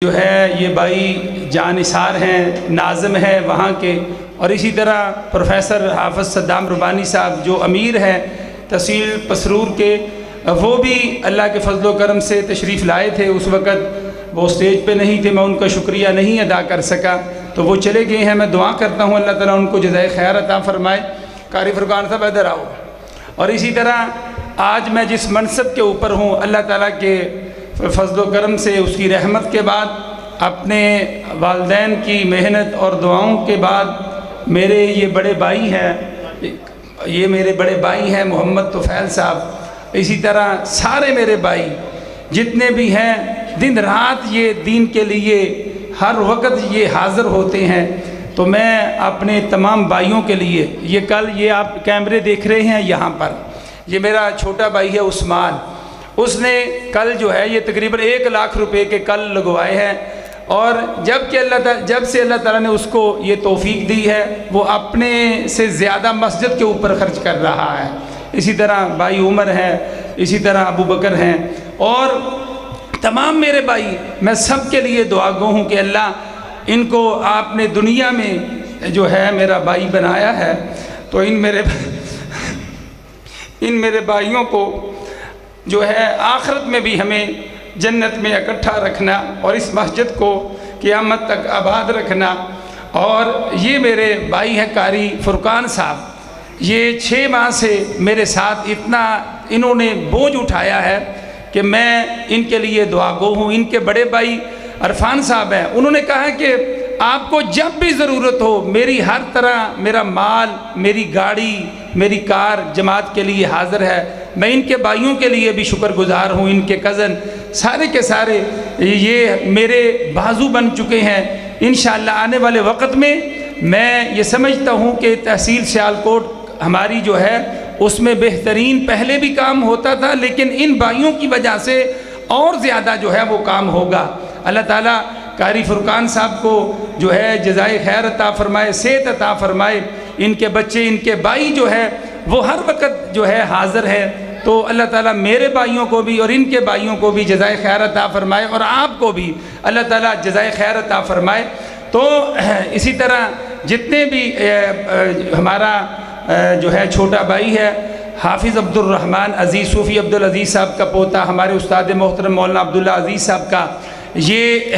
جو ہے یہ بھائی جانثار ہیں، ناظم ہیں وہاں کے، اور اسی طرح پروفیسر حافظ صدام ربانی صاحب جو امیر ہیں تحصیل پسرور کے، وہ بھی اللہ کے فضل و کرم سے تشریف لائے تھے۔ اس وقت وہ اسٹیج پہ نہیں تھے، میں ان کا شکریہ نہیں ادا کر سکا، تو وہ چلے گئے ہیں۔ میں دعا کرتا ہوں اللہ تعالیٰ ان کو جزائے خیر عطا فرمائے۔ قاری فرقان صاحب ادھر آؤ۔ اور اسی طرح آج میں جس منصب کے اوپر ہوں، اللہ تعالیٰ کے فضل و کرم سے، اس کی رحمت کے بعد، اپنے والدین کی محنت اور دعاؤں کے بعد، میرے یہ بڑے بھائی ہیں، یہ میرے بڑے بھائی ہیں محمد طفیل صاحب، اسی طرح سارے میرے بھائی جتنے بھی ہیں، دن رات یہ دین کے لیے ہر وقت یہ حاضر ہوتے ہیں۔ تو میں اپنے تمام بھائیوں کے لیے، یہ کل یہ آپ کیمرے دیکھ رہے ہیں یہاں پر، یہ میرا چھوٹا بھائی ہے عثمان، اس نے کل جو ہے یہ تقریباً 1 لاکھ روپے کے کل لگوائے ہیں، اور جب سے اللہ تعالیٰ نے اس کو یہ توفیق دی ہے، وہ اپنے سے زیادہ مسجد کے اوپر خرچ کر رہا ہے۔ اسی طرح بھائی عمر ہے، اسی طرح ابو بکر ہیں، اور تمام میرے بھائی، میں سب کے لیے دعا گو ہوں کہ اللہ ان کو آپ نے دنیا میں جو ہے میرا بھائی بنایا ہے، تو ان میرے بھائیوں کو جو ہے آخرت میں بھی ہمیں جنت میں اکٹھا رکھنا، اور اس مسجد کو قیامت تک آباد رکھنا۔ اور یہ میرے بھائی ہیں قاری فرقان صاحب، یہ 6 ماہ سے میرے ساتھ اتنا انہوں نے بوجھ اٹھایا ہے کہ میں ان کے لیے دعا گو ہوں۔ ان کے بڑے بھائی عرفان صاحب ہیں، انہوں نے کہا کہ آپ کو جب بھی ضرورت ہو، میری ہر طرح، میرا مال، میری گاڑی، میری کار جماعت کے لیے حاضر ہے۔ میں ان کے بھائیوں کے لیے بھی شکر گزار ہوں، ان کے کزن سارے کے سارے یہ میرے بازو بن چکے ہیں۔ انشاءاللہ آنے والے وقت میں میں یہ سمجھتا ہوں کہ تحصیل سیالکوٹ ہماری جو ہے اس میں بہترین پہلے بھی کام ہوتا تھا، لیکن ان بھائیوں کی وجہ سے اور زیادہ جو ہے وہ کام ہوگا۔ اللہ تعالیٰ قاری فرقان صاحب کو جو ہے جزائے خیر عطا فرمائے، صحت عطا فرمائے، ان کے بچے، ان کے بھائی جو ہے وہ ہر وقت جو ہے حاضر ہے۔ تو اللہ تعالیٰ میرے بھائیوں کو بھی اور ان کے بھائیوں کو بھی جزائے خیر عطا فرمائے، اور آپ کو بھی اللہ تعالیٰ جزائے خیر عطا فرمائے۔ تو اسی طرح جتنے بھی ہمارا جو ہے چھوٹا بھائی ہے حافظ عبد الرحمن عزیز، صوفی عبدالعزیز صاحب کا پوتا، ہمارے استاد محترم مولانا عبداللہ عزیز صاحب کا یہ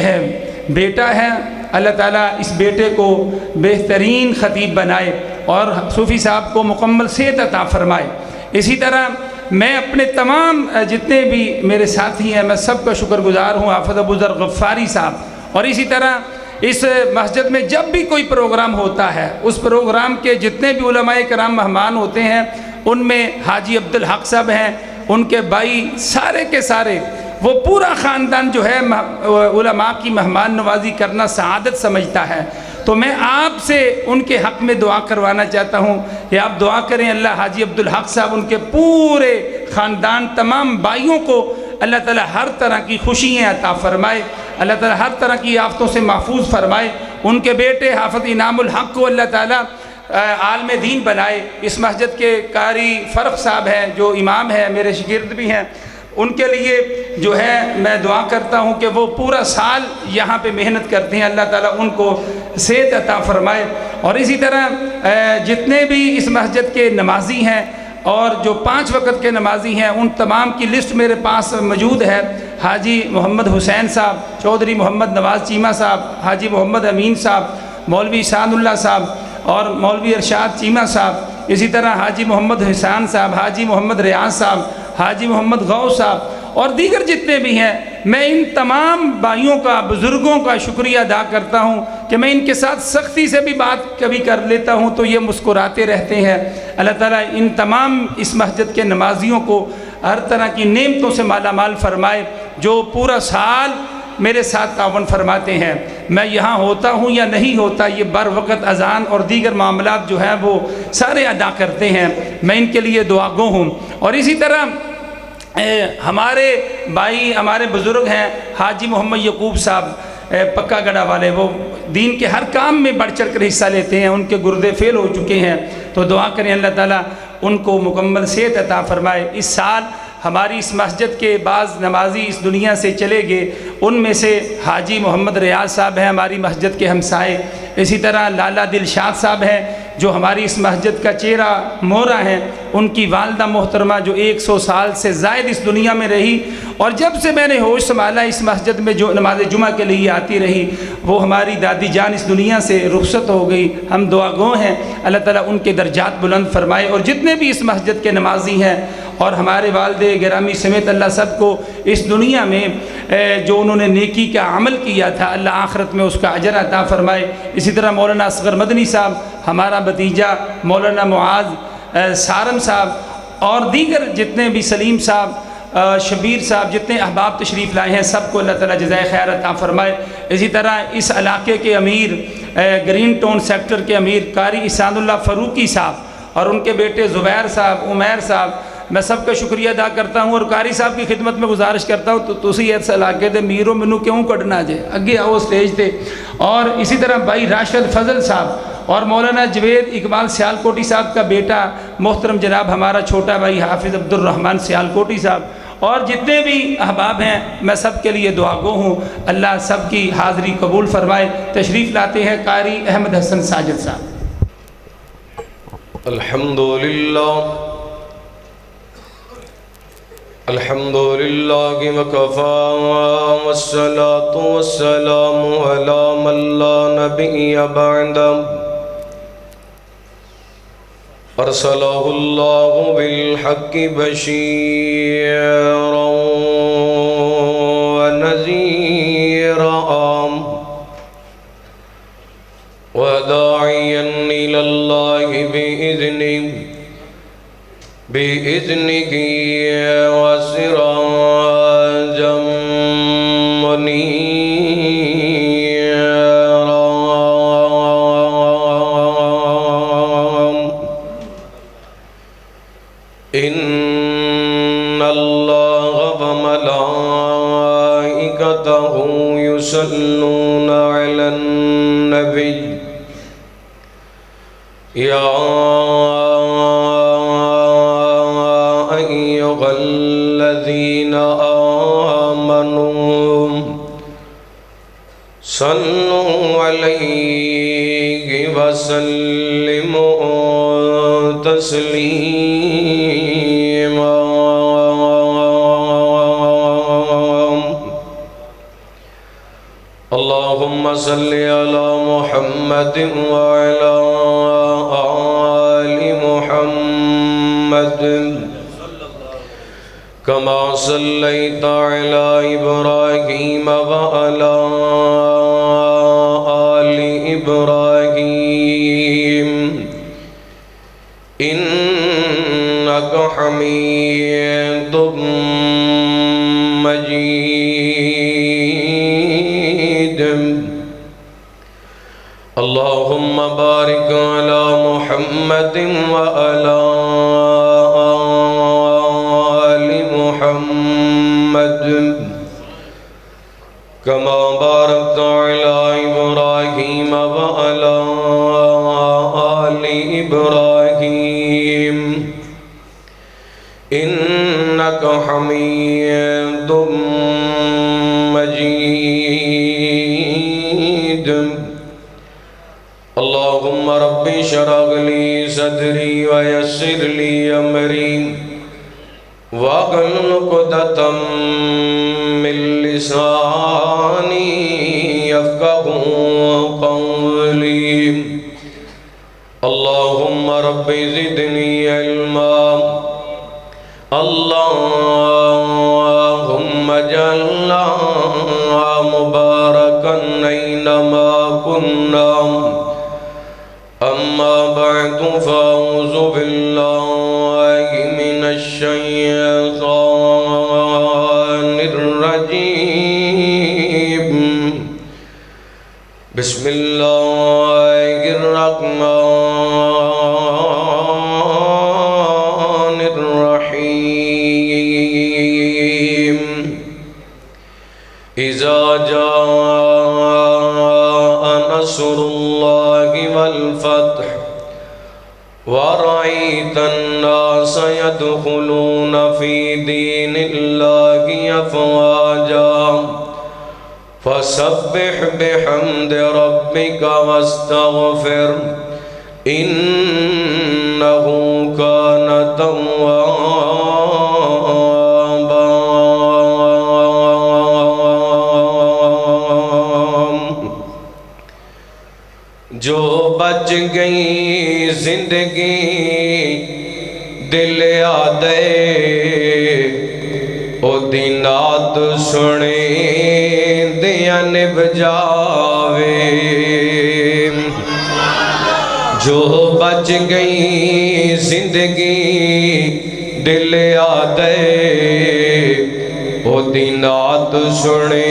بیٹا ہے، اللہ تعالیٰ اس بیٹے کو بہترین خطیب بنائے اور صوفی صاحب کو مکمل صحت عطا فرمائے۔ اسی طرح میں اپنے تمام جتنے بھی میرے ساتھی ہیں، میں سب کا شکر گزار ہوں، حافظ ابو ذر غفاری صاحب، اور اسی طرح اس مسجد میں جب بھی کوئی پروگرام ہوتا ہے، اس پروگرام کے جتنے بھی علماء کرام مہمان ہوتے ہیں، ان میں حاجی عبدالحق صاحب ہیں، ان کے بھائی سارے کے سارے، وہ پورا خاندان جو ہے علماء کی مہمان نوازی کرنا سعادت سمجھتا ہے۔ تو میں آپ سے ان کے حق میں دعا کروانا چاہتا ہوں کہ آپ دعا کریں، اللہ حاجی عبدالحق صاحب، ان کے پورے خاندان، تمام بھائیوں کو اللہ تعالیٰ ہر طرح کی خوشیاں عطا فرمائے، اللہ تعالیٰ ہر طرح کی آفتوں سے محفوظ فرمائے۔ ان کے بیٹے حافظ انعام الحق کو اللہ تعالیٰ عالم دین بنائے۔ اس مسجد کے قاری فرق صاحب ہیں جو امام ہیں، میرے شاگرد بھی ہیں، ان کے لیے جو ہے میں دعا کرتا ہوں کہ وہ پورا سال یہاں پہ محنت کرتے ہیں، اللہ تعالیٰ ان کو صحت عطا فرمائے۔ اور اسی طرح جتنے بھی اس مسجد کے نمازی ہیں اور جو 5 وقت کے نمازی ہیں، ان تمام کی لسٹ میرے پاس موجود ہے۔ حاجی محمد حسین صاحب، چودھری محمد نواز چیمہ صاحب، حاجی محمد امین صاحب، مولوی احسان اللہ صاحب اور مولوی ارشاد چیمہ صاحب، اسی طرح حاجی محمد حسان صاحب، حاجی محمد ریاض صاحب، حاجی محمد غوث صاحب اور دیگر جتنے بھی ہیں، میں ان تمام بھائیوں کا، بزرگوں کا شکریہ ادا کرتا ہوں کہ میں ان کے ساتھ سختی سے بھی بات کبھی کر لیتا ہوں تو یہ مسکراتے رہتے ہیں۔ اللہ تعالیٰ ان تمام اس مسجد کے نمازیوں کو ہر طرح کی نعمتوں سے مالا مال فرمائے، جو پورا سال میرے ساتھ تعاون فرماتے ہیں۔ میں یہاں ہوتا ہوں یا نہیں ہوتا، یہ بر وقت اذان اور دیگر معاملات جو ہیں وہ سارے ادا کرتے ہیں، میں ان کے لیے دعا گو ہوں۔ اور اسی طرح ہمارے بھائی، ہمارے بزرگ ہیں حاجی محمد یعقوب صاحب پکا گڑھا والے، وہ دین کے ہر کام میں بڑھ چڑھ کر حصہ لیتے ہیں، ان کے گردے فیل ہو چکے ہیں، تو دعا کریں اللہ تعالیٰ ان کو مکمل صحت عطا فرمائے۔ اس سال ہماری اس مسجد کے بعض نمازی اس دنیا سے چلے گئے، ان میں سے حاجی محمد ریاض صاحب ہیں ہماری مسجد کے ہمسائے، اسی طرح لالا دلشاد صاحب ہیں جو ہماری اس مسجد کا چہرہ مورا ہیں، ان کی والدہ محترمہ جو 100 سال سے زائد اس دنیا میں رہی، اور جب سے میں نے ہوش سنبھالا اس مسجد میں جو نماز جمعہ کے لیے آتی رہی، وہ ہماری دادی جان اس دنیا سے رخصت ہو گئی۔ ہم دعا گو ہیں اللہ تعالیٰ ان کے درجات بلند فرمائے، اور جتنے بھی اس مسجد کے نمازی ہیں اور ہمارے والد گرامی سمیت اللہ سب کو اس دنیا میں جو انہوں نے نیکی کا عمل کیا تھا اللہ آخرت میں اس کا اجر عطا فرمائے۔ اسی طرح مولانا اصغر مدنی صاحب، ہمارا بھتیجا مولانا معاذ سارم صاحب، اور دیگر جتنے بھی سلیم صاحب، شبیر صاحب، جتنے احباب تشریف لائے ہیں سب کو اللہ تعالیٰ جزائے خیر عطا فرمائے۔ اسی طرح اس علاقے کے امیر، گرین ٹاؤن سیکٹر کے امیر قاری احسان اللہ فاروقی صاحب اور ان کے بیٹے زبیر صاحب، عمیر صاحب، میں سب کا شکریہ ادا کرتا ہوں، اور قاری صاحب کی خدمت میں گزارش کرتا ہوں تو تسی اس علاقے دے میرو منو کیوں کڈنا جے، اگے آؤ سٹیج تے۔ اور اسی طرح بھائی راشد فضل صاحب اور مولانا جوید اقبال سیالکوٹی صاحب کا بیٹا محترم جناب ہمارا چھوٹا بھائی حافظ عبد الرحمن سیالکوٹی صاحب، اور جتنے بھی احباب ہیں میں سب کے لیے دعا گو ہوں، اللہ سب کی حاضری قبول فرمائے۔ تشریف لاتے ہیں قاری احمد حسن ساجد صاحب۔ الحمدللہ وکفی والصلاة والسلام علی من لا نبی بعدہ ارسلہ اللہ بالحق بشیرا ونذیرا وداعیا الی اللہ بإذنه وسراجا منيرا إن الله وملائكته يصلون على النبي يا الذين آمنوا صلوا عليه وسلموا تسليما اللهم صل على محمد وعلى آل محمد كما صليت على إبراهيم وعلى آل إبراهيم إنك حميد مجيد اللهم بارك على محمد وعلى كما باركت على إبراهيم وعلى آل إبراهيم إنك حميد مجيد اللهم رب اشرح لي صدري ويسر لي أمري واحلل عقدة من لساني يفقهوا قولي اللهم رب زدني علما اللهم اجعلنا مباركا أينما كنا أما بعد فأعوذ بالله من الشيطان الرجيم بسم الله الرحمن الرحيم إذا جاء نصر الله والفتح ورأيت الناس يدخلون في دين فسبح بحمد ربك واستغفر إنه كان توابا جو بچ گئی زندگی دل آدے او دینات سنے دیا نب جاوے جو بچ گئی زندگی دل آدے او دینات سنے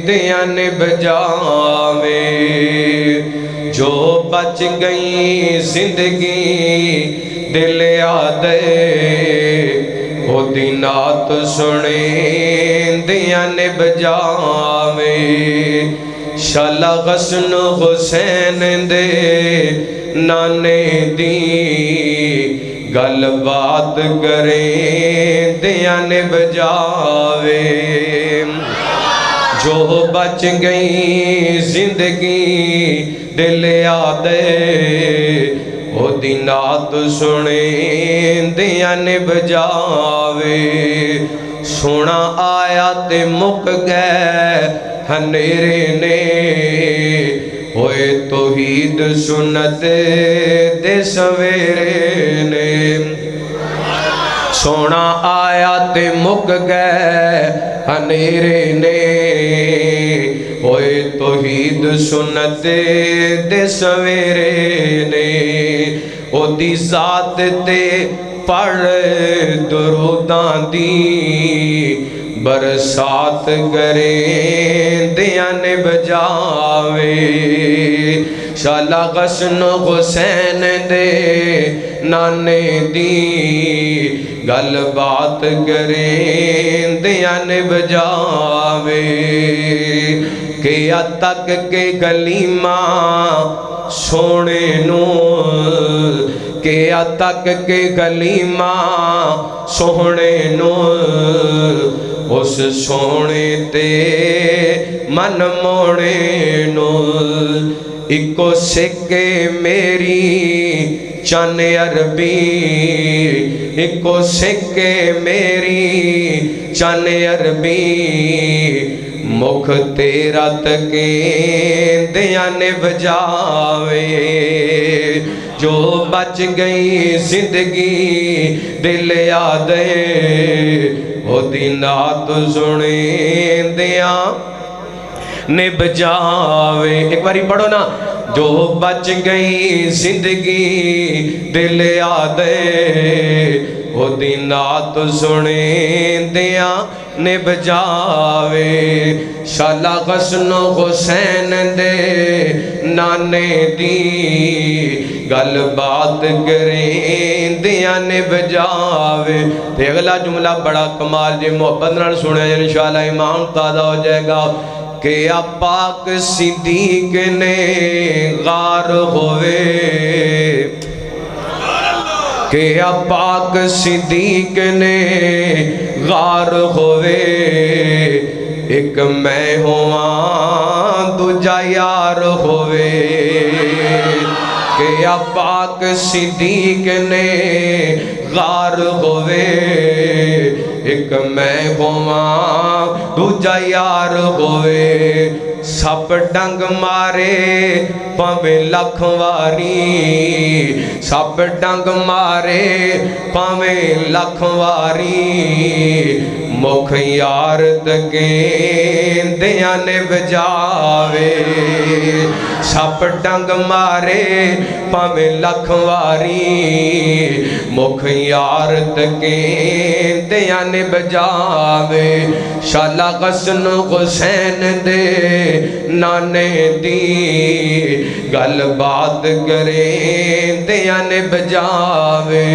دیا نب جاوے جو بچ گئی زندگی دل آدے او دینات سنے دیا نب جاوے شالا غسن حسین دے نانے دی گل بات کریں دیا نب جاوے جو بچ گئی زندگی دل آدے او دینات سنے دیا نب جاوے سونا آیا تے مک گئے ہنیرے نے ہوئے توحید سنت دے سویرے نے سونا آیا تے مک گئے ہنیرے نے ہوئے توحید سنت دے سویرے نے او دی ذات تے پڑھ دروداں دی برسات کریں دیا نب جاوے شالا غسن حسین دے نانے دی گل بات کریں دیا نب جاوے کیا تک کے گلیماں سونے نو کیا تک کے گلیماں سونے نو اس سونے تے من موڑے نو اکو سکے میری چن عربی اکو سکے میری چن عربی مکھ تیرا تکیں دیا نب جاوے جو بچ گئی زندگی دل آدے او دینات سنے دیا نب جاوے ایک باری پڑھو نا جو بچ گئی زندگی دل آدے او دینات سنے دیا نب جاوے شالا غسن حسین دے نانے دی گل بات کریں دیا نب جاوے تے اگلا جملہ بڑا کمال جی محبت نال سنے انشاءاللہ ایمان تازہ ہو جائے گا کہ پاک صدیق نے غار ہوئے کہ پاک صدیق نے غار ہوئے ایک میں ہوا دوجا یار ہوئے کہ پاک صدیق نے غار ہوئے ایک میں ہوا دوجا یار ہوئے سپ ڈنگ مارے پاویں لکھ واری سپ ڈنگ مارے پاویں لکھ واری مکھ یار تکیں دیا نب جاوے سپ ڈنگ مارے پاویں لکھ واری مکھ یار تکیں دیا نب جاوے شالا غسن حسین دے نانے دی گل بات کریں دیا نب جاوے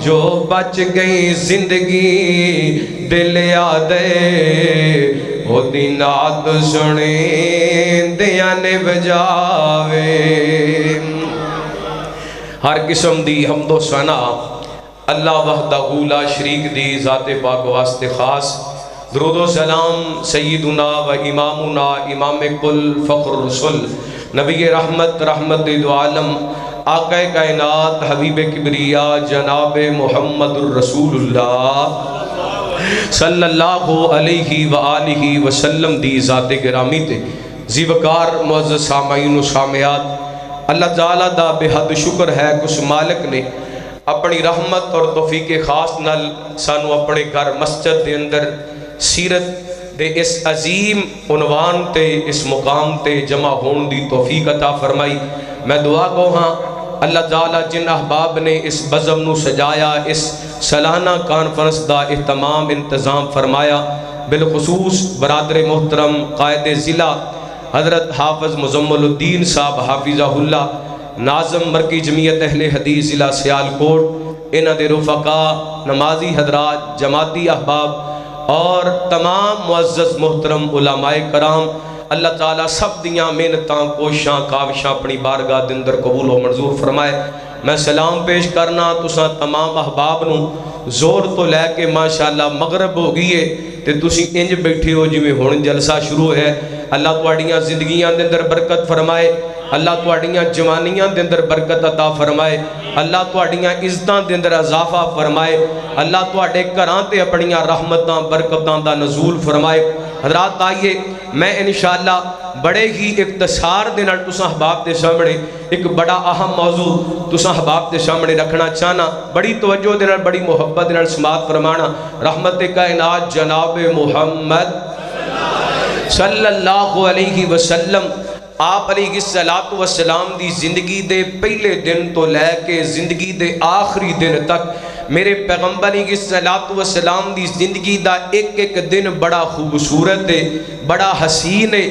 جو بچ گئی زندگی دل آدے او دینات سنیں دیا نب جاوے ہر قسم دی حمد و ثنا اللہ وحدہ لا شریک دی ذات پاک واسطے خاص درود و سلام سیدنا و امامنا امام کل فخر رسول نبی رحمت رحمت دو عالم آقا کائنات حبیب کبریا جناب محمد الرسول اللہ صلی اللہ علیہ وآلہ وسلم دی ذات گرامی تے زیوکار معزز سامعین و سامعات، اللہ تعالیٰ دا بے حد شکر ہے کس مالک نے اپنی رحمت اور توفیق خاص نال سانو اپنے گھر مسجد دے اندر سیرت دے اس عظیم عنوان تے اس مقام تے جمع ہون دی توفیق عطا فرمائی۔ میں دعا گو ہاں اللہ تعالیٰ جن احباب نے اس بزم نو سجایا، اس سالانہ کانفرنس دا اہتمام انتظام فرمایا، بالخصوص برادر محترم قائد ضلع حضرت حافظ مزمل الدین صاحب حافظہ اللہ، ناظم مرکی جمعیت اہل حدیث ضلع سیالکوٹ، انہ دے رفقا، نمازی حضرات، جماعتی احباب اور تمام معزز محترم علماء کرام، اللہ تعالیٰ سب دیاں محنتاں کوشاں کاوشاں اپنی بارگاہ دے اندر قبول و منظور فرمائے۔ میں سلام پیش کرنا تساں تمام احباب نو، زور تو لے کے ماشاءاللہ مغرب ہو گئی ہے تے تسی انج بیٹھے ہو جویں ہن جلسہ شروع ہے۔ اللہ تواڈیاں زندگیاں دے اندر برکت فرمائے، اللہ تواڈیاں جوانیاں دے اندر برکت عطا فرمائے، اللہ تواڈیاں عزتاں دے اندر اضافہ فرمائے، اللہ تواڈے گھراں تے اپنیاں رحمتاں برکتاں دا نزول فرمائے۔ حضرات آئیے میں انشاءاللہ بڑے ہی اختصار دے نال تساں احباب دے سامنے ایک بڑا اہم موضوع تساں احباب دے سامنے رکھنا چاہنا، بڑی توجہ دے نال بڑی محبت دے نال سماعت فرمانا۔ رحمت کائنات جناب محمد صلی اللہ علیہ وسلم آپ علیہ السلام دی زندگی دے پہلے دن تو لے کے زندگی دے آخری دن تک میرے پیغمبر علیہ السلام دی زندگی دا ایک ایک دن بڑا خوبصورت ہے، بڑا حسین ہے،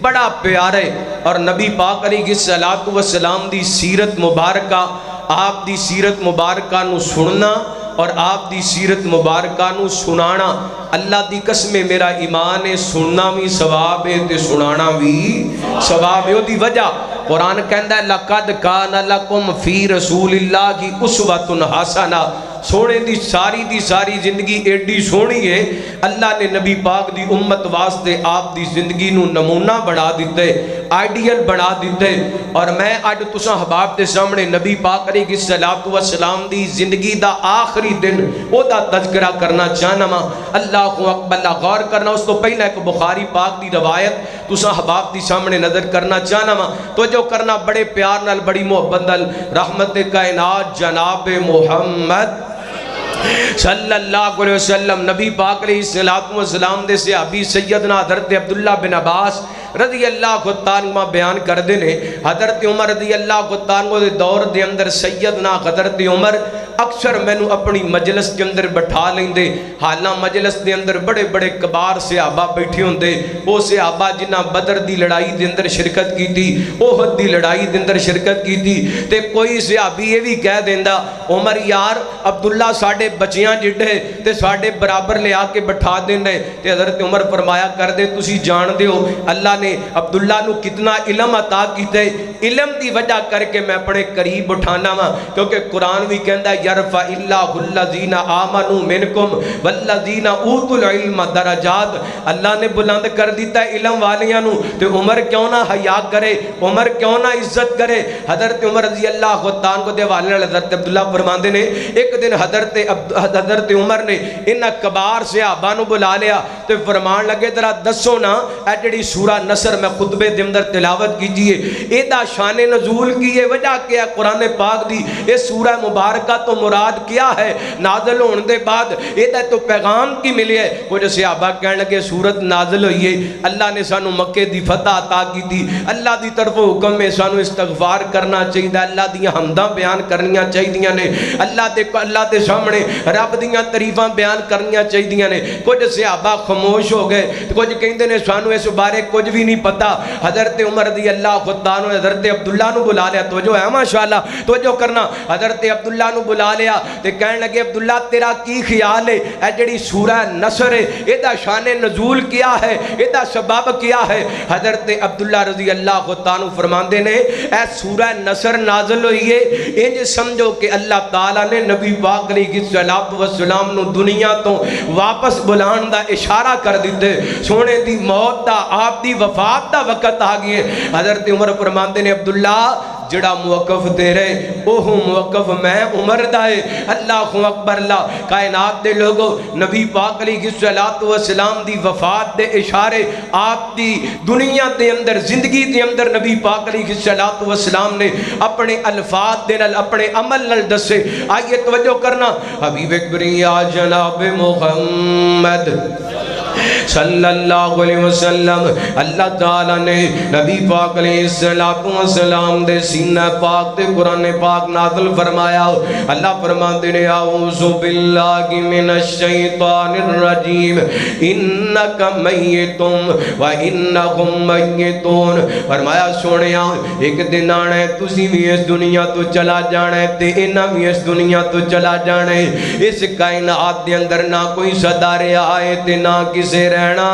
بڑا پیارا ہے، اور نبی پاک علیہ السلام دی سیرت مبارکہ، آپ دی سیرت مبارکہ نو سننا اور آپ دی سیرت مبارکہ نو سنانا، اللہ دی قسم میرا ایمان ہے، سننا بھی ثواب ہے تے سنانا بھی ثواب ہے۔ دی وجہ قرآن کہندا ہے لَقَدْ كَانَ لَكُمْ فِي رَسُولِ اللَّهِ أُسْوَةٌ حَسَنَةٌ، سونے دی ساری زندگی ایڈی سونی ہے، اللہ نے نبی پاک دی امت واسطے آپ دی زندگی نو نمونہ بنا دیتے، آئیڈیل بنا دیتے، اور میں آج تساں احباب دے سامنے نبی پاک علیہ السلام دی زندگی دا آخری دن او دا تذکرہ کرنا چاہنا ماں۔ اللہ اکبر، اللہ غور کرنا، اس تو پہلے ایک بخاری پاک دی روایت تساں احباب دی سامنے نظر کرنا چاہنا ماں، تو جو کرنا بڑے پیار نال بڑی محبت نال۔ رحمت کائنات جناب محمد صلی اللہ علیہ وسلم، نبی پاک علیہ السلام دے صحابی سیدنا حضرت عبداللہ بن عباس رضی اللہ عنہ بیان کر دینے، حضرت عمر رضی اللہ عنہ دے دور دے اندر سیدنا حضرت عمر اکثر میں نو اپنی مجلس کے اندر بٹھا لیں دے، حالاں مجلس دے اندر بڑے بڑے کبار صحابہ بیٹھے ہوں دے، وہ صحابہ جنہ بدر دی لڑائی دے اندر شرکت کی تھی، احد دی لڑائی دے اندر شرکت کی تھی، تے کوئی صحابی یہ بھی کہہ دیندہ عمر یار عبداللہ ساڑھے بچیاں جڑے تے ساڑھے برابر لے آ کے بٹھا دینے، تے حضرت عمر فرمایا کر دے تسی جان دے ہو اللہ نے عبداللہ نو کتنا علم عطا کیتے، علم دی وجہ کر کے میں اپنے قریب اٹھانا ماں، کیونکہ قرآن بھی کہندہ یرفع اللہ الذین آمنوا منکم والذین اوتوا العلم درجات، اللہ نے بلند کر دیتا ہے علم والیاں نو، تے عمر کیوں نہ حیا کرے، عمر کیوں نہ عزت کرے۔ حضرت عمر رضی اللہ عنہ کو دے والے حضرت عبداللہ فرماندے نے ایک دن حضرت عمر نے انہا کبار صحابہ نو بلا لیا تے فرمان لگے ذرا دسو نا اے جڑی سورہ نصر میں خطبے دے اندر تلاوت کیجئے ایدہ شان نزول کی یہ وجہ کیا قرآن پاک دی، یہ سورہ مبارکہ تو مراد کیا ہے، نازل ہونے دے بعد ایدہ تو پیغام کی ملی ہے۔ کچھ صحابہ کہنے لگے سورت نازل ہوئی ہے، اللہ نے سانو مکے دی فتح عطا کی تھی، اللہ دی طرف حکم میں سانو استغفار کرنا چاہیے، اللہ دی حمداں بیان کرنیاں چاہیے نے، اللہ دے سامنے رب دیاں تعریفاں بیان کرنیاں چاہیے نے۔ کچھ صحابہ خاموش ہو گئے، کچھ کہندے نے سانو اس بارے کچھ بھی نہیں پتا۔ حضرت عمر رضی اللہ عنہ نے حضرت عبداللہ نو بلا لیا، توجہ ہے ماشاءاللہ، توجہ کرنا، حضرت عبداللہ نو بلا لا لیا تے کہن لگے عبداللہ تیرا کی خیال ہے اے جڑی سورہ نصر ہے ایدہ شان نزول کیا ہے ایدہ سبب کیا ہے؟ حضرت عبداللہ رضی اللہ تعالیٰ فرماندے نے اے سورہ نصر نازل ہوئی ہے انج سمجھو کہ اللہ تعالیٰ نے نبی پاک علیہ السلام نو دنیا تو واپس بلان دا اشارہ کر دیتے سونے دی موت دا آپ دی وفات دا وقت آگئے حضرت عمر فرماندے نے عبداللہ جڑا موقف دے رہے اوہ موقف میں عمر دائے اللہ اکبر اللہ کائنات دے لوگو نبی پاک علیہ السلام دی وفات دے اشارے آپ دی دنیا دے اندر زندگی دے اندر نبی پاک علیہ السلام نے اپنے الفاظ دے نال اپنے عمل نال دسے آئیے توجہ کرنا حبیب کبریا جناب محمد صلی اللہ علیہ وسلم اللہ تعالیٰ نے نبی پاک علیہ السلام دے سینہ پاک دے قرآن پاک نازل فرمایا اللہ فرماتے نے اعوذ باللہ من الشیطان الرجیم انکا میتم و انہم میتون فرمایا سونیا ایک دن آنا ہے تسی بھی اس دنیا تو چلا جانا ہے تے انہ بھی اس دنیا تو چلا جانا ہے اس کائنات دے اندر نہ کوئی صدارے آئے تے نہ کسے رہنا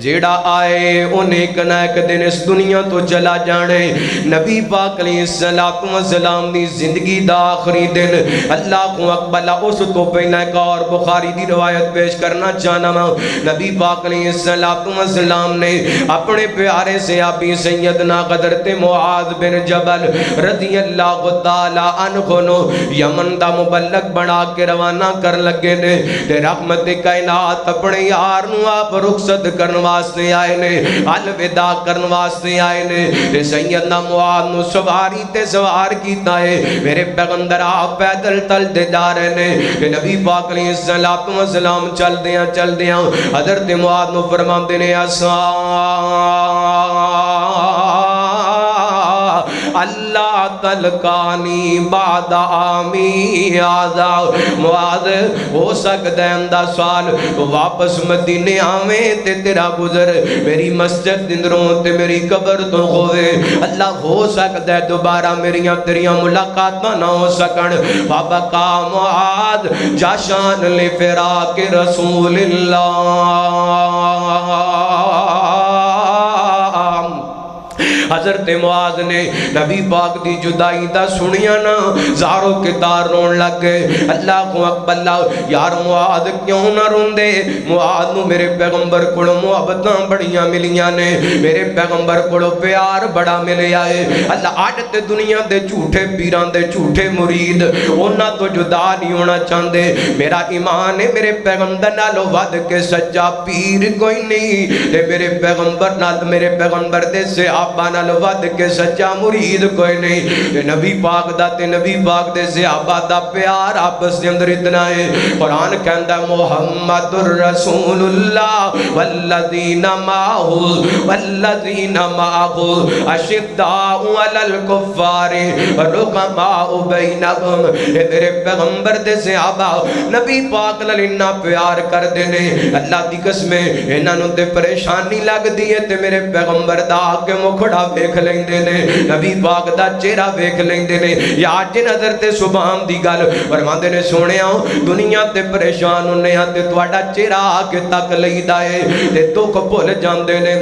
جیڑا آئے انہیں ایک نہ ایک دن اس دنیا تو چلا جانے نبی پاک علیہ السلام دی زندگی دا آخری دن اللہ اکبر اس تو پہلے ایک اور بخاری دی روایت پیش کرنا چاہنا میں نبی پاک علیہ السلام نے اپنے پیارے صحابی سیدنا حضرت معاذ بن جبل رضی اللہ تعالی عنہ نو یمن دا مبلغ بنا کے روانہ کر لگے نے تے رحمت کائنات اپنے یار نو آپ رخصت کرنا واسطے آئے نے الوداع کرن واسطے آئے نے تے سیدنا معاذ نو سواری تے سوار کیتا ہے میرے پیغمبر آپ پیدل تل دے جا رہے نے کہ نبی پاک علیہ السلام چل دیاں حضرت معاذ نو فرماندے نے اللہ تلقانی بعد آمی آزا معاذ ہو سکتا ہے اندہ سال واپس مدینے آمیں تے تیرا گزر میری مسجد دندروں تے میری قبر تو ہوئے اللہ ہو سکتا ہے دوبارہ میریاں تیریاں ملاقات نہ ہو سکن بابا کا معاذ جاشان لے فراق رسول اللہ حضرت معاذ نے نبی پاک دی جدائی دا سنیا نا زاروں کے تار رون لگ گئے اللہ اکبر اللہ یار معاذ کیوں نہ رون دے معاذ نو میرے پیغمبر کڑو محبتاں بڑیاں ملیاں نے میرے پیغمبر کڑو پیار بڑا ملے آئے اللہ آجتے دنیا دے جھوٹے پیران دے جھوٹے مرید اونا تو جدا نہیں ہونا چاندے میرا ایمان ہے میرے پیغمبر نالو ود کے سچا پیر کوئی نہیں تے میرے پیغمبر نال میرے پیغمبر دے سے آبانا ود کے سچا مرید کوئی نہیں نبی پاک دا تے نبی پاک دے صحابہ دا پیار آپس دے اندر اتنا ہے قرآن کہندا محمد الرسول اللہ والذین معہو اشداء علی الکفار رحماء بینہم میرے پیغمبر دے صحابہ نبی پاک للینا پیار کر دینے اللہ دی قسمیں انہاں نوں تے پریشانی لگ دیئے تے میرے پیغمبر دا کے مکھڑا ویکھ لیندے نے نبی پاک دا چہرہ ویکھ لیندے نے یا جن نظر تے سبحان دی گل فرماندے نے سونیا دنیا تے پریشان ہونے ہاں تے تواڈا چہرہ آ کے تک لئیدا ہے تے دکھ بھول جاندے نے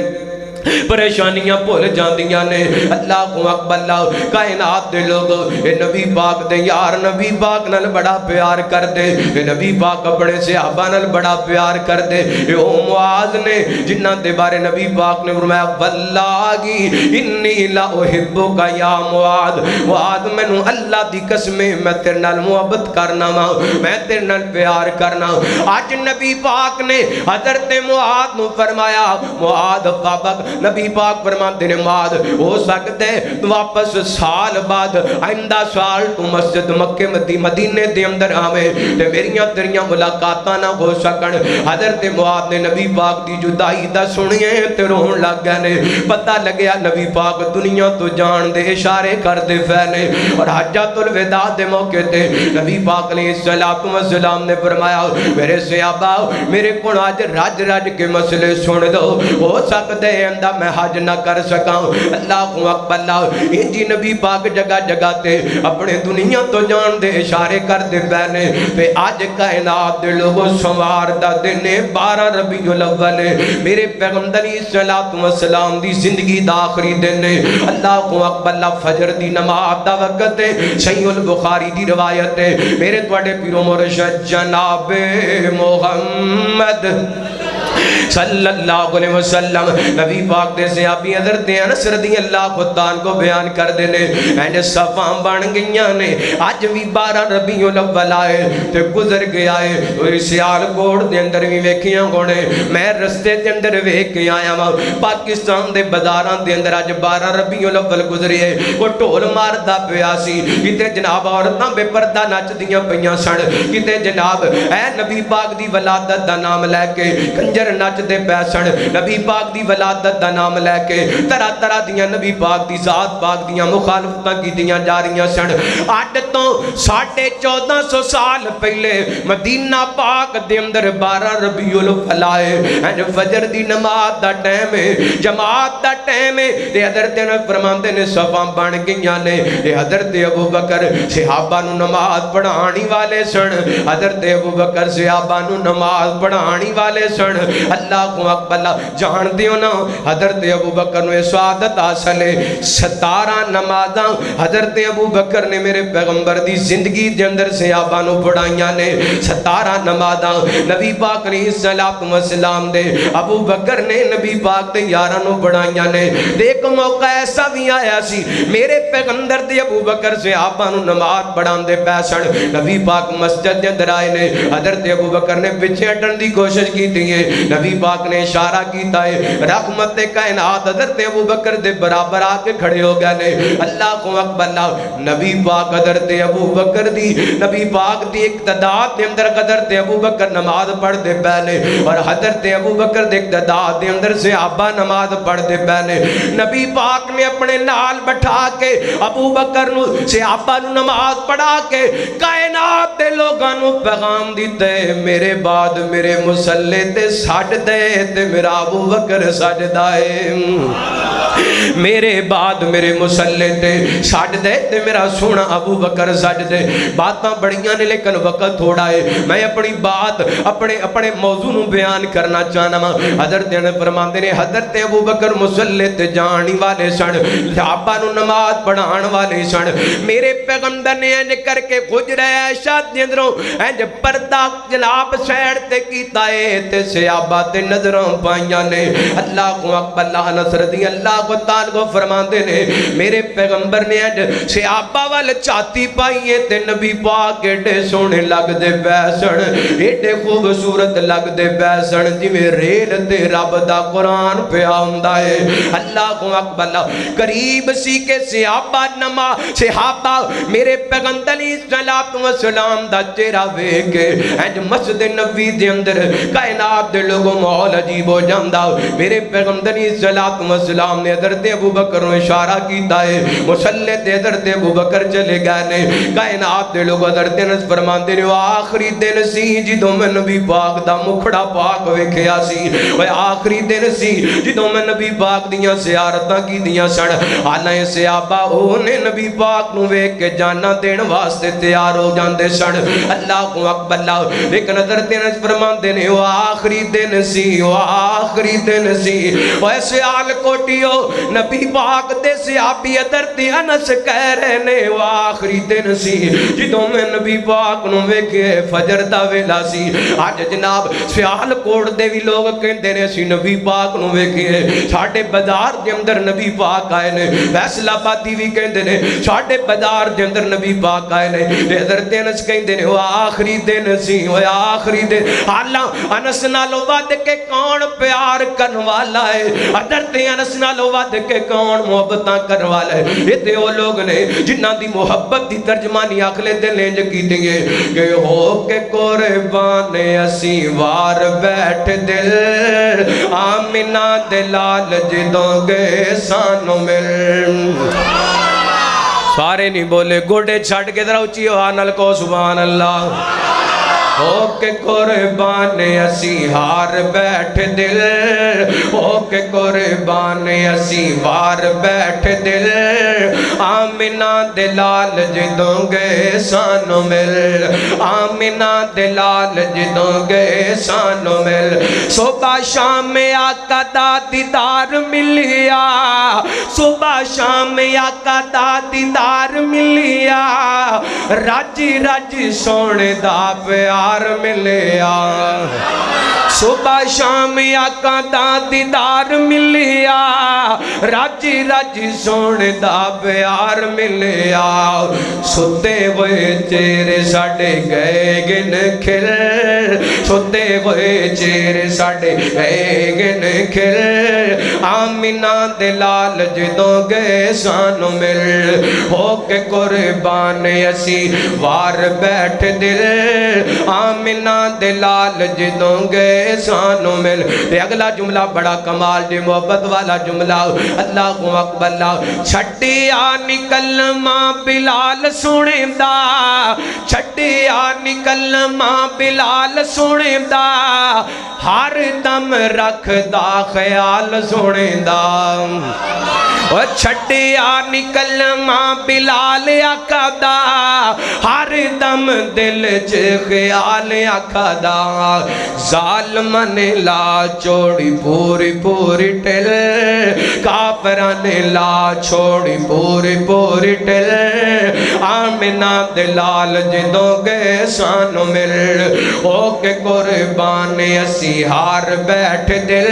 پریشانیاں بھول جاندیاں نے اللہ اکبر اللہ کائنات دے لوگ اے نبی پاک دے یار نبی پاک نال بڑا پیار کر دے اے نبی پاک اپنے صحابہ نال بڑا پیار کر دے اے او معاذ نے جنہ دے بارے نبی پاک نے فرمایا واللہ انی لا احبک یا معاذ معاذ مینوں اللہ دی قسم میں تیرے نال محبت کرنا وا میں تیرے نال پیار کرنا اج نبی پاک نے حضرت معاذ نو فرمایا معاذ بابا نبی پاک فرماتے ہیں معاذ ہو سکتے واپس سال بعد آئندہ سال تو مسجد مکہ مدینے دے اندر آوے تے میریاں تیریاں ملاقاتاں نہ ہو سکن حضرت معاذ نے نبی پاک دی جدائی دا سنیے تے رون لگ گئے نے پتہ لگیا نبی پاک دنیا تو جان دے اشارے کر دے پھیلے اور حجۃ الوداع دے موقع تے نبی پاک علیہ السلام نے فرمایا میرے صحابہ میرے کو آج رج کے مسئلے سن دو ہو سکتے ہیں دا میں حج نہ کر سکاں۔ اللہ اکبر، انجی نبی پاک جگہ جگہ تے اپنے دنیا تو جان دے اشارے کر دے پہنے تے آج کائنات دے لوگوں سوار دا دن 12 ربیع الاول میرے پیغمبر علیہ السلام دی زندگی دا آخری دن۔ اللہ اکبر، فجر دی نماز دا وقت ہے، صحیح البخاری دی روایت ہے، میرے توڑے پیرو مرشد جناب محمد صلی اللہ علیہ وسلم نبی پاک دے صحابی حضرت انس رضی اللہ عنہ کو بیان کر دینے اینڈ صفاں بن گئیاں نے آج بھی 12 ربیع الاول آئے تے گزر گیا ہے اور سیال کوٹ دے اندر بھی ویکھیاں گونے میں رستے دے اندر ویکھ کے آیا ہاں پاکستان دے بازاراں دے اندر آج 12 ربیع الاول گزری ہے وہ ٹھول ماردا پیا سی کتے جناب عورتاں بے پردہ نچدیاں پیاں سن کتے جناب اے نبی پاک دی ولادت دا نام لے کے کنجر نچ دے پیسن نبی پاک دی ولادت دا نام لے کے طرح طرح دیاں نبی پاک دی ذات پاک دیاں مخالفتاں کی دیاں جاریاں سن آج تو 1450 سال پہلے مدینہ پاک دے اندر 12 ربیع الاول آئے فجر دی نماز دا ٹائم ہے جماعت دا ٹائم ہے تے حضرت نے فرماندے نے صفاں بن گئیاں نے تے حضرت ابو بکر صحابہ نو نماز پڑھانی والے سن حضرت ابو بکر صحابہ نو نماز پڑھانی والے سن اللہ اکبر جان دیو نا حضرت ابو بکر نے سعادت حاصل ہے 17 نمازاں حضرت ابو بکر نے میرے پیغمبر دی زندگی دے اندر صحابہ نو پڑھائیاں نے 17 نمازاں نبی پاک علیہ السلام دے ابو بکر نے نبی پاک دے یاراں نو پڑھائیاں نے ایک موقع ایسا بھی آیا سی میرے پیغمبر دے ابو بکر صحابہ نو نماز پڑھان دے پیسن نبی پاک مسجد دے اندر آئے نے حضرت ابو بکر نے پیچھے ہٹن دی کوشش کی تھی نبی پاک نے اشارہ کیتا ہے رحمت کائنات حضرت ابو بکر دے برابر آکے کھڑے ہو گئے نے اللہ اکبر نبی پاک حضرت ابو بکر دی نبی پاک دی اقتدار دے اندر حضرت ابو بکر نماز پڑھ دے پہلے اور حضرت ابو بکر دے اقتدار دے اندر صحابہ نماز پڑھ دے پہلے نبی پاک نے اپنے نال بٹھا کے ابو بکر نو صحابہ نو نماز پڑھا کے کائنات دے لوگاں نو پیغام دیتے میرے بعد میرے مسلے تے ساڑھ دے تے میرا ابو بکر سجدہ ہے میرے بعد میرے مسلے تے ساڑھ دے تے میرا سونا ابو بکر سجدے باتاں بڑیاں نے لیکن وقت تھوڑا ہے میں اپنی بات اپنے موضوع نو بیان کرنا چاہنا ماں حضرت نے فرماندے نے حضرت ابو بکر مسلے تے جانی والے سن صحابہ نو نماز پڑھان والے سن میرے پیغمبر نے انج کر کے خجرہ عائشہ دے اندروں انج پردہ جناب سیڑ تے کیتا ہے تے صحابہ تے نظروں پائیاں نے اللہ اکبر اللہ نصر دی اللہ کو تعالیٰ کو فرماندے نے میرے پیغمبر نے انج صحابہ وال چاتی پائیے تے نبی پاک ایڈے سونے لگ دے بیسن ایڈے خوبصورت لگ دے بیسن جی میں ریل تے رب دا قرآن پہ آمدہ ہے اللہ اکبر قریب سی کے صحابہ صحابہ میرے پیغمبر علیہ السلام دا چہرہ ویکھ کے انج مسجد نبی دے اندر کائنات دے لوگوں ماحول عجیب ہو جاندا میرے پیغمبر علیہ السلام نے حضرت ابو بکر کو اشارہ کیتا ہے مصلی تے حضرت ابو بکر چلے گئے نے کائنات دے لوگ حضرت انس فرماندے نے آخری دن سی جدوں میں نبی پاک دا مکھڑا پاک ویکھیا سی وہ آخری دن سی جدوں میں نبی پاک دیاں زیارتاں کی دیاں سن حالانکہ صحابہ اونے نبی پاک نو ویکھ کے جانا دین واسطے تیار ہو جاندے سن اللہ اکبر اللہ لیکن حضرت انس فرماندے نے وہ آخری دن سی وہ آخری دن سی وہ سیال کوٹیو نبی پاک دے صحابی حضرت انس کہہ رہے نے وہ آخری دن سی جدوں میں نبی پاک نو ویکھے فجر دا ویلا سی آج جناب سیال کوٹ دے بھی لوگ کہندے نے سی نبی پاک نو ویکھے ساڈے بازار دے اندر نبی پاک آئے نے فیصلہ آبادی بھی کہندے نے ساڈے بازار دے اندر نبی پاک آئے نے حضرت انس کہندے نے وہ آخری دن سی وہ آخری دن حالاں انس نالوں ود کے کون پیار کرن والا ہے حضرت انس نالوں ود کے کون محبتاں کرن والا ہے یہ تے وہ لوگ نے جنہاں دی محبت دی ترجمانی اگلے دن انج کیتی ہے کہ ہو کے قربان اسی وار بیٹھ دل آمینہ دے لال جدوں گے سانو مل سارے نہیں بولے گوڑے چھڑ کے ذرا اچھی آنال کو سبحان اللہ ہو کے قربان اسی ہار بیٹھ دل، ہو کے قربان اسی وار بیٹھ دل، آمنہ دلال جدوں گئے سانو مل، آمنہ دلال جدوں گئے سانو مل، صبح شام آقا دا دیدار ملیا، صبح شام آقا دا دیدار ملیا، رج رج سونے دا پیار ملیا، صبح شام آقا دا دیدار ملیا، رج رج سونے دا پیار ملیا، ستے ہوئے چہرے ساڑے گئے گن کھل، ستے ہوئے چہرے ساڑے گئے گن کھل، آمنہ دلال جدوں گئے سانو مل، ہو کے قربان اسی وار بیٹھ دل، آمنہ دلال جدوں گئے سانو مل۔ اگلا جملہ بڑا کمال دی محبت والا جملہ، اللہ اکبر اللہ، چھٹیا نکل ماں بلال سونے دا، چھٹیا نکل ماں بلال سونے دا، ہر دم رکھ دا خیال سونے دا، اور چھٹیا نکل ماں بلال آقا دا، ہر دم دل چ خیال آقا دا، ظالم نے لا چھوڑی پوری پوری ٹل، کافران نے لا چھوڑی پوری پوری ٹل، آمنہ دلال جدوں گئے سانو مل، ہو کے قربان اسی ہار بیٹھ دل،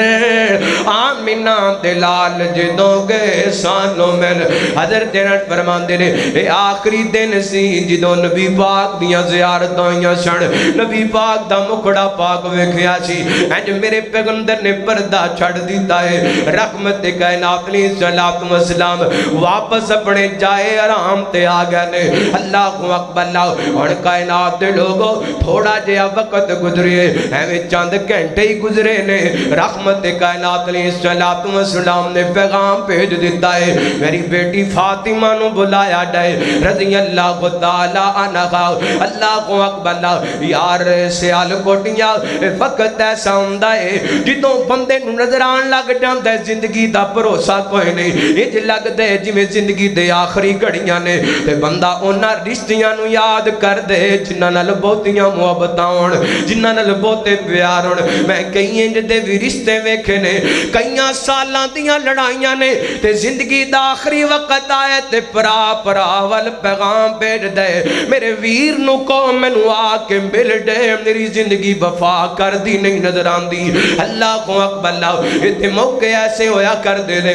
آمنہ دلال جدوں گئے سانو مل۔ حضرت جنت فرماندے نے اے آخری دن سی جدوں نبی پاک دیاں زیارتاں یا سن، نبی پاک دا مکھڑا پاک ویکھیا سی، انج میرے پیغمبر نے پردہ چھڑ دیتا ہے، رحمت کائنات علیہ الصلوۃ والسلام واپس اپنے جائے آرام تے آ گئے نے۔ اللہ اکبر اللہ، اور کائنات دے لوگوں تھوڑا جہا وقت گزرے، ایویں چند گھنٹے ہی گزرے نے، رحمت کائنات علیہ الصلوۃ والسلام نے پیغام بھیج دیتا ہے، میری بیٹی فاطمہ نو بلایا جائے رضی اللہ تعالی عنہا۔ اللہ اکبر اللہ، یار سیال کوٹیاں وقت ایسا ہوندا ہے جدوں بندے نو نظر آن لگ جاندا ہے زندگی دا بھروسہ کوئی نہیں، انج لگدا ہے جویں زندگی دے آخری گھڑیاں نے، تے بندہ انہاں رشتیاں نو یاد کر دے جنہاں نال بہتیاں محبتاں ہون، جنہاں نال بہتے پیار ہون۔ میں کئی انج دے وی رشتے ویکھے نے، کئیاں سالاں دیاں لڑائیاں نے، تے زندگی دا آخری وقت آئے تے پرا پرا وال پیغام بھیج دے، میرے ویر نو کو مینوں آ کے مل دے، میری زندگی وفا کر دی نہیں نظر آندی۔ اللہ اکبر اللہ، اتنے موقع ایسے ہویا کر دے دے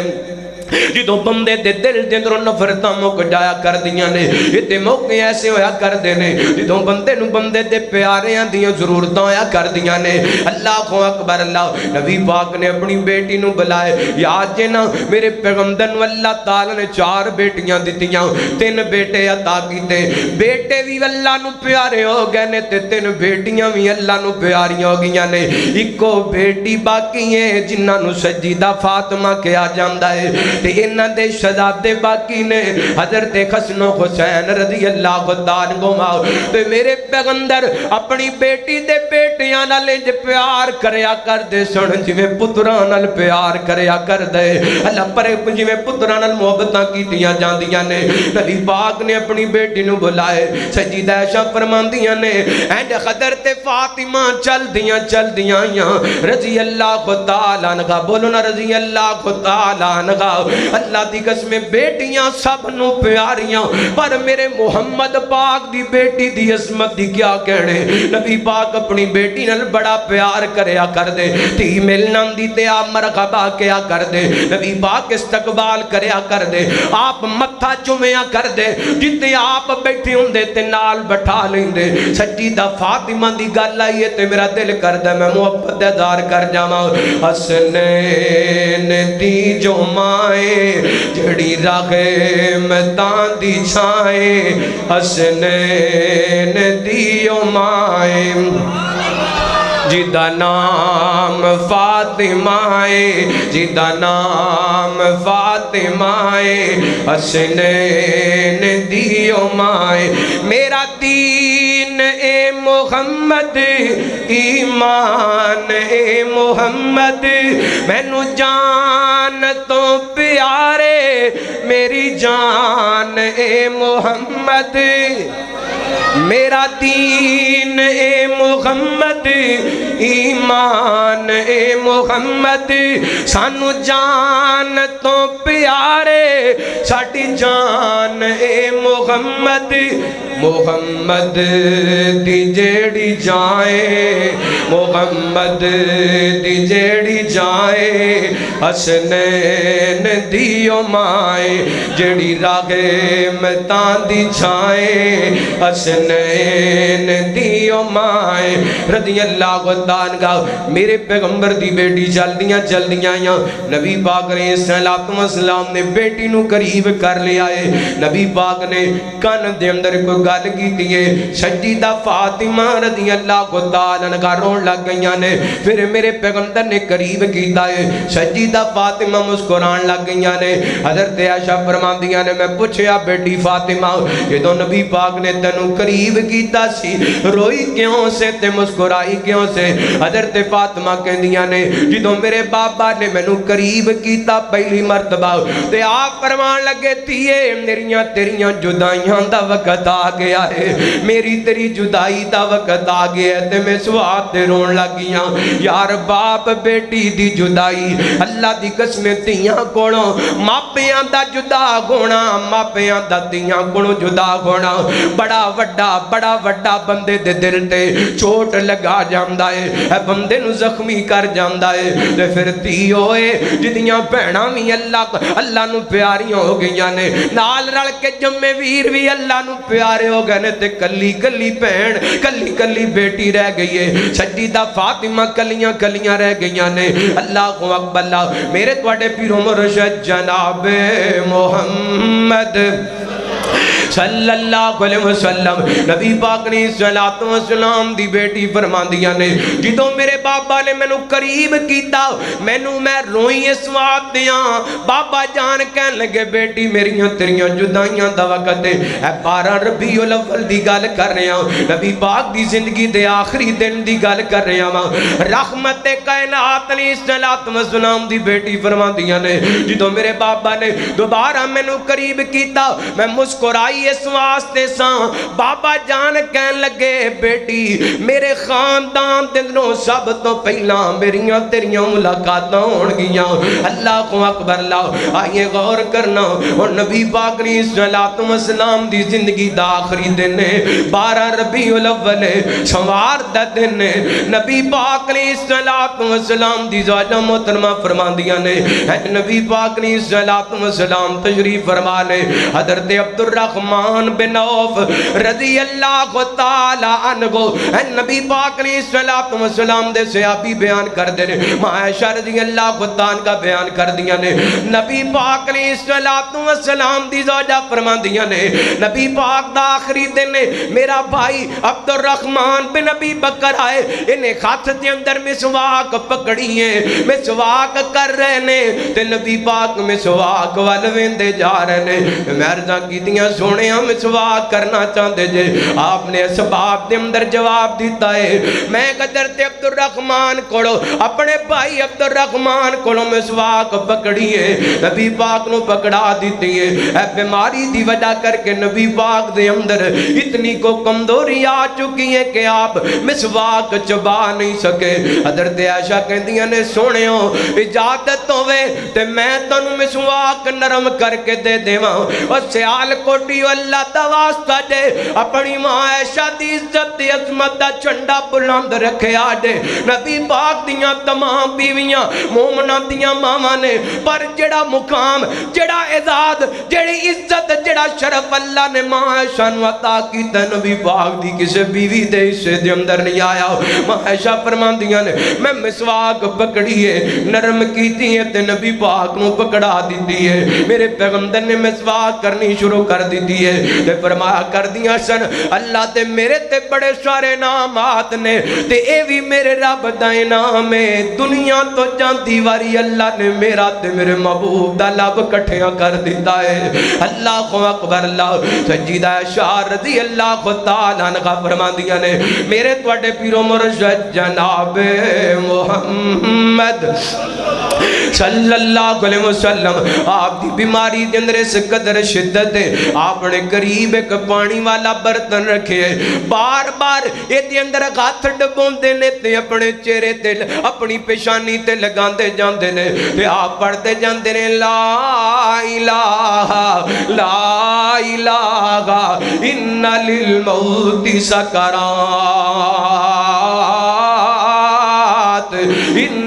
جدوں بندے دے دل دے اندروں نفرتاں مک جایا کر دیاں نے، اتنے موقع ایسے ہویا کر دے نے جدوں بندے نو بندے دے پیاریاں دیاں ضرورتاں ہویا کر دیاں نے۔ اللہ اکبر اللہ، نبی پاک نے اپنی بیٹی نو بلائے، یاد جے نا میرے پیغمبر نو اللہ تعالی نے 4 بیٹیاں دتیاں، 3 بیٹے عطا کیتے، بیٹے بھی اللہ نو پیارے ہو گئے نے تے 3 بیٹیاں بھی اللہ نو پیاریاں ہو گئیاں نے، اکو بیٹی باقی ہے جنہاں نو سجیدہ فاطمہ کہا جاندا ہے، تے انہاں دے شہزادے باقی نے حضرت حسن و حسین رضی اللہ تعالی عنہما۔ تے میرے پیغمبر اپنی بیٹی دے بیٹیاں نال انج پیار کریا کر دے سن جویں پتراں نال پیار کریا کر دے، اللہ پر جویں پتراں نال محبتاں کیتیاں جاندیاں نے۔ نبی پاک نے اپنی بیٹی نو بلائے، سیدہ عائشہ فرماندیاں نے اینڈ حضرت فاطمہ چل دیاں رضی اللہ تعالی عنہا، بولو نا رضی اللہ تعالی عنہا۔ اللہ دی قسم بیٹیاں سب نو پیاریاں، پر میرے محمد پاک دی بیٹی دی عظمت دی کیا کہنے، نبی پاک اپنی بیٹی نال بڑا پیار کریا کر دے، تھی ملنا دی تے آپ مرحبا کیا کر دے، نبی پاک استقبال کریا کر دے، آپ متھا چومیا کر دے، جتے آپ بیٹھے ہوں دے تے نال بٹھا لیں دے۔ سجیدہ فاطمہ دی گل آئیے تے میرا دل کر دے میں محبت دار کر جاواں، حسنین دی جو مائے جڑی راغے میدان دی چھائے، حسنین دیو مائے جدا نام فاطمہ ہے، جدا نام فاطمہ ہے، حسنین دیو مائے، میرا دین اے محمد ایمان اے محمد مینو جان تو پیارے میری جان اے محمد میرا دین اے محمد ایمان اے محمد سانو جان تو پیارے ساڈی جان اے محمد محمد دی جیڑی جائے محمد دی جیڑی جائے حسنین دیو مائے جیڑی راگے متان دی جائے حسنین دیو مائے رضی اللہ عنہ میرے پیغمبر دی بیٹی جلدیاں یا نبی پاک علیہ السلام نے بیٹی نو قریب کر لیا ہے نبی پاک نے کان دے اندر کوئی گل کیتی ہے سجدہ فاطمہ رضی اللہ عنہ رون لگ گئیاں نے پھر میرے پیغمبر نے قریب کیتا ہے سجدہ فاطمہ مسکران لگ گئیاں نے حضرت عائشہ فرماندیاں نے میں پوچھیا بیٹی فاطمہ جدوں نبی پاک نے تینوں قریب کیتا سی روئی کیوں سے تے مسکرائی کیوں سے حضرت فاطمہ کہندیاں نے جدوں میرے بابا نے مینوں قریب کیتا پہلی مرتبہ تے آپ فرمان لگے تھیے میریاں تیریاں جدائیاں دا وقت آ گیا ہے میری تیری جدائی دا وقت آ گیا ہے تے میں سوات تے رون لگیاں یار باپ بیٹی دی جدائی اللہ دی قسمیں تیاں کونوں ماپیاں دا جدا ہونا ماپیاں دا تیاں کونوں جدا ہونا بڑا وڈا بندے دے دل تے چوٹ لگا جاندا ہے بندے نو زخمی کر جاندا ہے تے پھر تی ہوئے جدیاں بہناں وی اللہ نو پیاریاں ہو گئیاں نے نال رل کے جمے ویر بھی اللہ نو پیارے ہو گئے نے تے کلی بہن کلی بیٹی رہ گئی ہے سجدہ فاطمہ کلیاں رہ گئیاں نے اللہ اکبر اللہ میرے تواڈے پیر مرشد جناب محمد صلی اللہ علیہ وسلم نبی پاک نے صلاۃ و سلام دی بیٹی فرماندیاں نے جدوں میرے بابا نے مینوں قریب کیتا مینوں میں روئی اس وات دیاں بابا جان کہن لگے بیٹی میریاں تیریاں جدائیاں دا وقت ہے 12 ربیع الاول دی گل کر رہے ہاں نبی پاک دی زندگی دے آخری دن دی گل کر رہے ہاں رحمت کائنات علیہ الصلوۃ والسلام دی بیٹی فرماندیاں نے جدوں میرے بابا نے دوبارہ مینوں قریب کیتا میں مسکرائی اس واسطے ساں بابا جان کہن لگے بیٹی میرے خاندان دنوں سب تو پہلا میریاں تیریاں ملاقاتاں ہون گیاں اللہ اکبر اللہ آئیے غور کرنا اور نبی پاک علیہ الصلوۃ والسلام دی زندگی دا آخری دن ہے 12 ربیع الاول سوار دا دن ہے نبی پاک علیہ الصلوۃ والسلام دی زوجہ محترمہ فرماندیاں نے نبی پاک علیہ الصلوۃ والسلام تشریف فرما لے حضرت عبد الرحمن بن عوف رضی اللہ تعالی عنہ نبی پاک علیہ الصلوۃ والسلام دے صحابی بیان کر دے عائشہ رضی اللہ تعالی کا بیان کر دیا نے نبی پاک علیہ الصلوۃ والسلام دی زوجہ فرماندیاں نے نبی پاک دا آخری دن میرا بھائی عبد الرحمن بن ابی بکر آئے انہیں ہاتھ دے اندر مسواک پکڑی ہے مسواک کر رہے نے تے نبی پاک مسواک وال ویندے جا رہے نے میں عرضاں کیتیاں سونے ہم مسواک کرنا چاہتے جے آپ نے اسباب دے اندر جواب دیتا ہے میں حضرت عبد الرحمن کولو اپنے بھائی عبد الرحمن کولو مسواک پکڑی ہے نبی پاک نو پکڑا دیتی ہے اے بیماری دی وجہ کر کے نبی پاک دے اندر اتنی کو کمزوری آ چکی ہے کہ آپ مسواک چبا نہیں سکے حضرت عائشہ کہندیاں نے سونےو اجازت ہوے تے میں تانوں مسواک نرم کر کے دے دیواں او سیال کوٹی اللہ دا واسطہ دے اپنی ماں عائشہ دی عزت دی عظمت دا جھنڈا بلند رکھیا دے نبی پاک دیاں تمام بیویاں مومناں دیاں ماواں نے پر جڑا مقام جڑا اعزاز جڑی عزت جڑا شرف اللہ نے ماں عائشہ نو عطا کیتا نبی پاک دی کسے بیوی دے حصے دے اندر نہیں آیا ماں عائشہ فرماندیاں نے میں مسواک پکڑی ہے نرم کیتی ہے تے نبی پاک نو پکڑا دیتی ہے میرے پیغمبر نے مسواک کرنی شروع کر دیتی لگی ہے تے فرمایا کر دیاں سن اللہ تے میرے تے بڑے سارے نامات نے تے اے بھی میرے رب دا انعام ہے دنیا تو جاندی واری اللہ نے میرا تے میرے محبوب دا لب کٹھیاں کر دیتا ہے اللہ اکبر اللہ سجیدہ عائشہ رضی اللہ تعالیٰ عنہ فرماندیاں نے میرے تواڈے پیرو مرشد جناب محمد صلی اللہ علیہ وسلم آپ دی بیماری دے اندر اس قدر شدت ہے آپ نے قریب ایک پانی والا برتن رکھے بار بار اے دے اندر ہاتھ ڈبوندے نے تے اپنے چہرے تے اپنی پیشانی تے لگاندے جاندے نے تے آپ پڑھتے جاندے نے لا الہ لا الہ ان للموت سکرات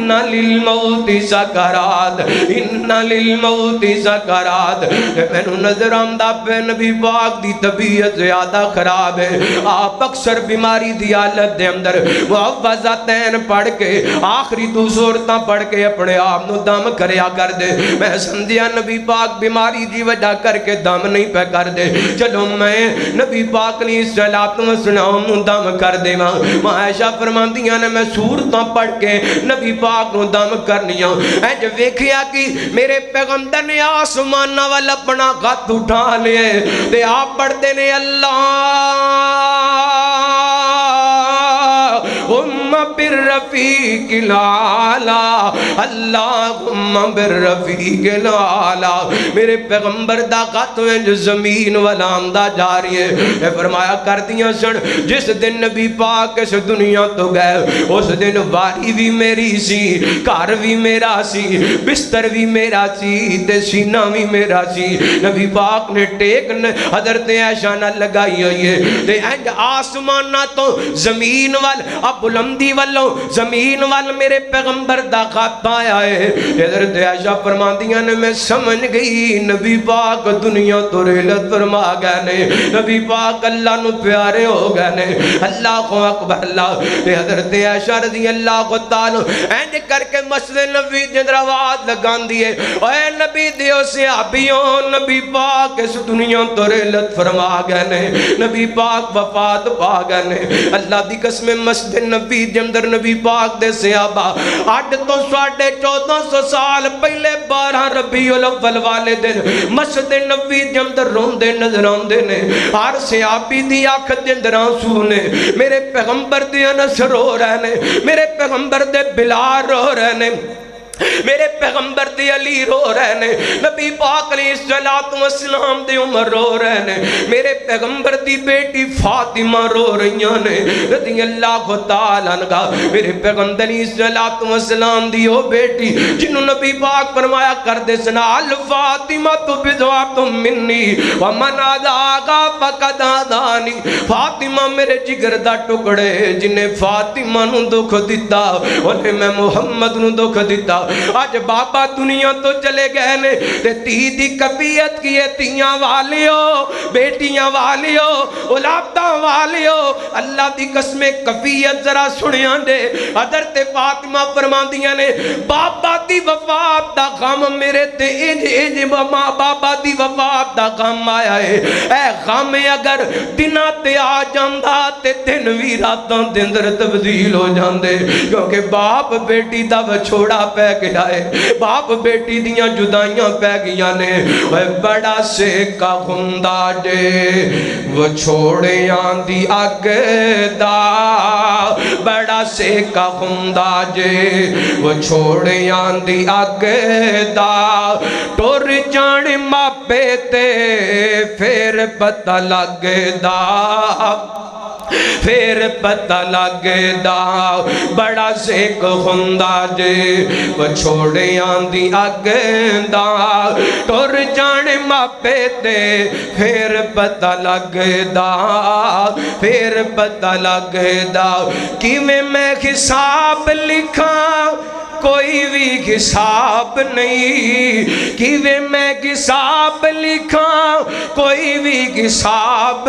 ان للموت سکرات ان للموت سکرات میں نظر آمدہ پہ نبی پاک دی طبیعت زیادہ خراب ہے آپ اکثر بیماری دی حالت دے اندر معوذتین پڑھ کے آخری دو سورتاں پڑھ کے اپنے آپ نو دم کریا کر دے میں سمجھیا نبی پاک بیماری دی وجہ کر کے دم نہیں پہ کر دے چلو میں نبی پاک نے صلاۃ و سلام نو دم کر دے ماں عائشہ فرماندیاں نے میں سورتاں پڑھ کے نبی پاک نو دم کرنیاں اے جو ویکھیا کہ میرے پیغمبر نے آسمان والا اپنا ہاتھ اٹھا لے تے آپ پڑھتے نے اللہ بالرفیق الاعلی اللہم بالرفیق الاعلی میرے پیغمبر دا خط جو زمین والا آمدہ جا رہی ہے اے فرمایا کر دیاں سن جس دن نبی پاک اس دنیا تو گئے اس دن واری بھی میری سی گھر بھی میرا سی بستر بھی میرا سی تے سینہ بھی میرا سی نبی پاک نے ٹیک حضرت عائشہ نہ لگائی ہوئی ہے تے انج آسمانہ تو زمین وال اب بلندی والوں زمین وال میرے پیغمبر دا خط آیا ہے حضرت عائشہ فرماندیاں نے میں سمجھ گئی نبی پاک دنیا تو رحلت فرما گئے نے نبی پاک اللہ نو پیارے ہو گئے نے اللہ اکبر اللہ حضرت عائشہ رضی اللہ تعالی اینج کر کے مسجد نبی دے اندر آواز لگان دیے اے نبی دیو صحابیوں نبی پاک اس دنیا تو رحلت فرما گئے نے نبی پاک وفات پا گئے نے اللہ دی قسم مسجد نبی دے اندر نبی پاک دے صحابہ آٹھ تو 1450 سال پہلے 12 ربیع الاول والے دن مسجد نبی دے اندر روندے نظر آندے نے ہر صحابی دی آنکھ دے اندر آنسو نے میرے پیغمبر دے انس رو رہے نے میرے پیغمبر دے بلال رو رہے نے میرے پیغمبر دی علی رو رہے نے نبی پاک علیہ السلام دی عمر رو رہے نے میرے پیغمبر دی بیٹی فاطمہ رو رہیاں نے رضی اللہ تعالیٰ عنہ میرے پیغمبر علیہ السلام دی وہ بیٹی جنہوں نبی پاک فرمایا کر دے سنا الفاطمہ تو بضعت منی ومن آدھاگا فقد آدھانی فاطمہ میرے جگر دا ٹکڑے جنہیں فاطمہ نو دکھ دیتا انہیں میں محمد نو دکھ دیتا آج بابا دنیا تو چلے گئے نے تے تی دی کفیت کیے تیاں والیو بیٹیاں والیو اولاداں والیو اللہ دی قسم کفیت ذرا سنیاں دے حضرت فاطمہ فرماندیاں نے بابا دی وفات دا غم میرے تے انج بابا دی وفات دا غم آیا ہے اے غم اگر دنہ تے آ جاندہ تے دن وی راتاں دے اندر تبدیل ہو جاندے کیونکہ باپ بیٹی دا وچھوڑا پہ گیا ہے باپ بیٹی دیاں جدائیاں پہ گیا نے بڑا سیکا ہندہ دے وہ چھوڑے آندھی اگ دا بڑا سیکا ہندہ دے وہ چھوڑے آندھی اگ دا ٹور جان ماپے تے پھر پتہ لگ دا پھر پتہ لگ دا بڑا سیک ہندہ جے وہ چھوڑے آندھی اگ دا ٹور جان ماپے تے پھر پتہ لگ دا پھر پتہ لگ دا کیویں میں حساب لکھا کوئی بھی حساب نہیں کیویں میں حساب لکھا کوئی بھی حساب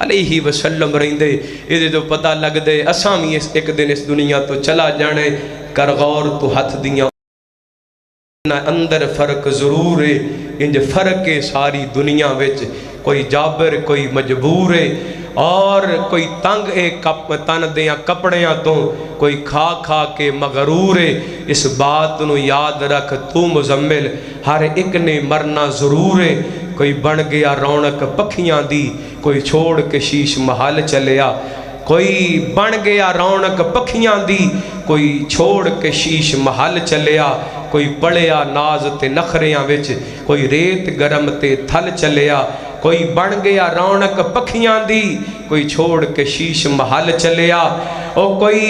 علیہ وسلم رہندے یہ تو پتہ لگ دے اساں بھی ایک دن اس دنیا تو چلا جانے کر غور تو ہاتھ دیاں اندر فرق ضرور ہے انج فرق ہے ساری دنیا وچ کوئی جابر کوئی مجبور ہے اور کوئی تنگ ہے تن دیاں کپڑیاں تو کوئی کھا کھا کے مغرور ہے اس بات نو یاد رکھ تو مزمل ہر ایک نے مرنا ضرور ہے کوئی بن گیا رونق پکھیاں دی کوئی چھوڑ کے شیش محل چلیا کوئی بن گیا رونق پکھیاں دی کوئی چھوڑ کے شیش محل چلیا کوئی پڑیا ناز تے نخریاں وچ کوئی ریت گرم تے تھل چلیا کوئی بن گیا رونق پکھیاں دی کوئی چھوڑ کے شیش محل چلیا او کوئی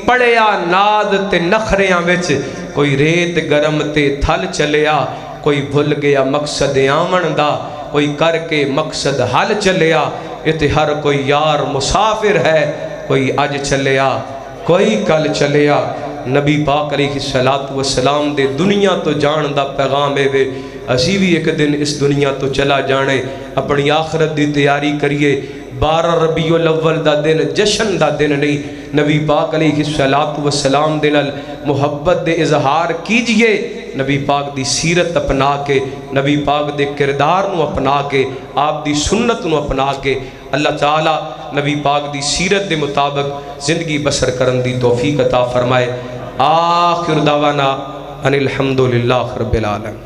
پڑیا ناز تے نخریاں وچ کوئی ریت گرم تے تھل چلیا کوئی بھل گیا مقصد آمن دا کوئی کر کے مقصد حل چلیا اتنے ہر کوئی یار مسافر ہے کوئی اج چلیا کوئی کل چلیا نبی پاک علیہ الصلوۃ والسلام دے دنیا تو جان دا پیغام ہے اسی بھی ایک دن اس دنیا تو چلا جانے اپنی آخرت دی تیاری کریے 12 ربیع الاول دا دن جشن دا دن نہیں نبی پاک علیہ الصلوۃ والسلام دے نال محبت دے اظہار کیجئے نبی پاک دی سیرت اپنا کے نبی پاک دے کردار نو اپنا کے آپ دی سنت نو اپنا کے اللہ تعالی نبی پاک دی سیرت دے مطابق زندگی بسر کرن دی توفیق عطا فرمائے آخر دعوانا ان الحمدللہ رب العالمین.